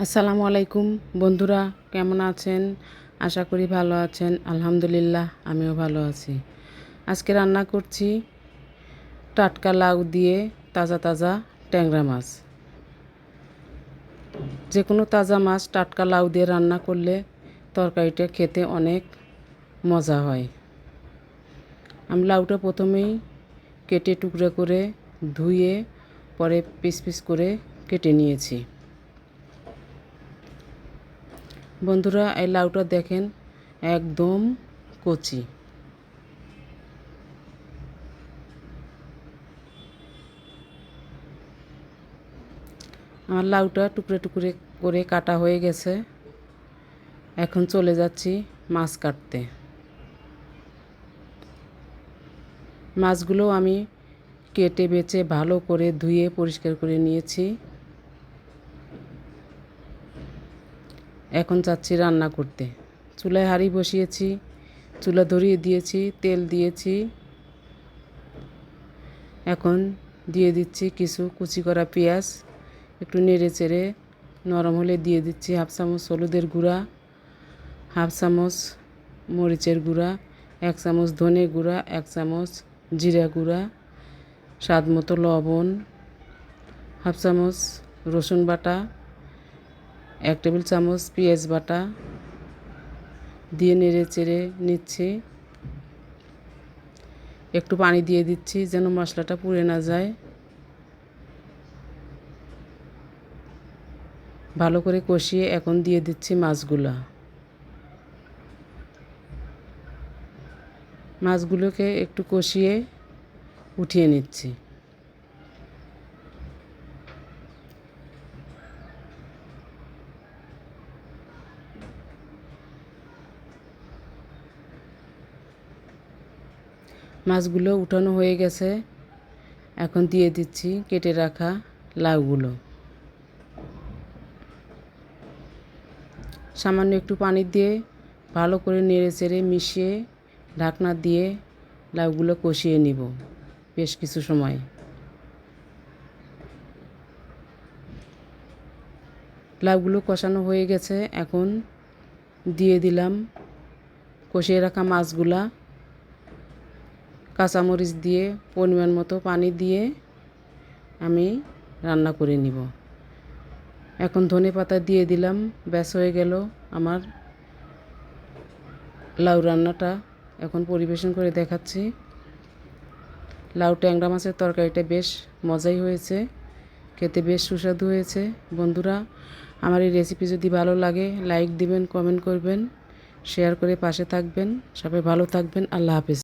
আসসালামু আলাইকুম বন্ধুরা, কেমন আছেন? আশা করি ভালো আছেন। আলহামদুলিল্লাহ, আমিও ভালো আছি। আজকে রান্না করছি টাটকা লাউ দিয়ে তাজা তাজা ট্যাংরা মাছ। যে কোনো তাজা মাছ টাটকা লাউ দিয়ে রান্না করলে তরকারিটা খেতে অনেক মজা হয়। আমি লাউটা প্রথমেই কেটে টুকরো করে ধুয়ে পরে পিস পিস করে কেটে নিয়েছি। বন্ধুরা, এই লাউটা দেখেন একদম কচি। আমার লাউটা টুকরে টুকরে করে কাটা হয়ে গেছে। এখন চলে যাচ্ছি মাছ কাটতে। মাছগুলো আমি কেটে বেছে ভালো করে ধুয়ে পরিষ্কার করে নিয়েছি। এখন যাচ্ছি রান্না করতে। চুলায় হাঁড়ি বসিয়েছি, চুলা ধরিয়ে দিয়েছি, তেল দিয়েছি। এখন দিয়ে দিচ্ছি কিছু কুচি করা পেঁয়াজ। একটু নেড়ে চেড়ে নরম হলে দিয়ে দিচ্ছি হাফ চামচ হলুদের গুঁড়া, হাফ চামচ মরিচের গুঁড়া, 1 চামচ ধনে গুঁড়া, 1 চামচ জিরা গুঁড়া, স্বাদ মতো লবণ, হাফ চামচ রসুন বাটা, 1 টেবিল চামচ পেঁয়াজ বাটা দিয়ে নেড়ে চেড়ে নিচ্ছি। একটু পানি দিয়ে দিচ্ছি যেন মশলাটা পুড়ে না যায়। ভালো করে কষিয়ে এখন দিয়ে দিচ্ছি মাছগুলোকে একটু কষিয়ে উঠিয়ে নিচ্ছি। মাছগুলো উঠানো হয়ে গেছে। এখন দিয়ে দিচ্ছি কেটে রাখা লাউগুলো। সামান্য একটু পানি দিয়ে ভালো করে নেড়ে চেড়ে মিশিয়ে ঢাকনা দিয়ে লাউগুলো কষিয়ে নিব বেশ কিছু সময়। লাউগুলো কষানো হয়ে গেছে। এখন দিয়ে দিলাম কষিয়ে রাখা মাছগুলা। কাঁচামরিচ দিয়ে পরিমাণ মতো পানি দিয়ে আমি রান্না করে নিব। এখন ধনে পাতা দিয়ে দিলাম। ব্যাস হয়ে গেল আমার লাউ রান্নাটা। এখন পরিবেশন করে দেখাচ্ছি। লাউ ট্যাংরা মাছের তরকারিটা বেশ মজাই হয়েছে, খেতে বেশ সুস্বাদু হয়েছে। বন্ধুরা, আমার এই রেসিপি যদি ভালো লাগে লাইক দিবেন, কমেন্ট করবেন, শেয়ার করে পাশে থাকবেন। সবাই ভালো থাকবেন। আল্লাহ হাফেজ।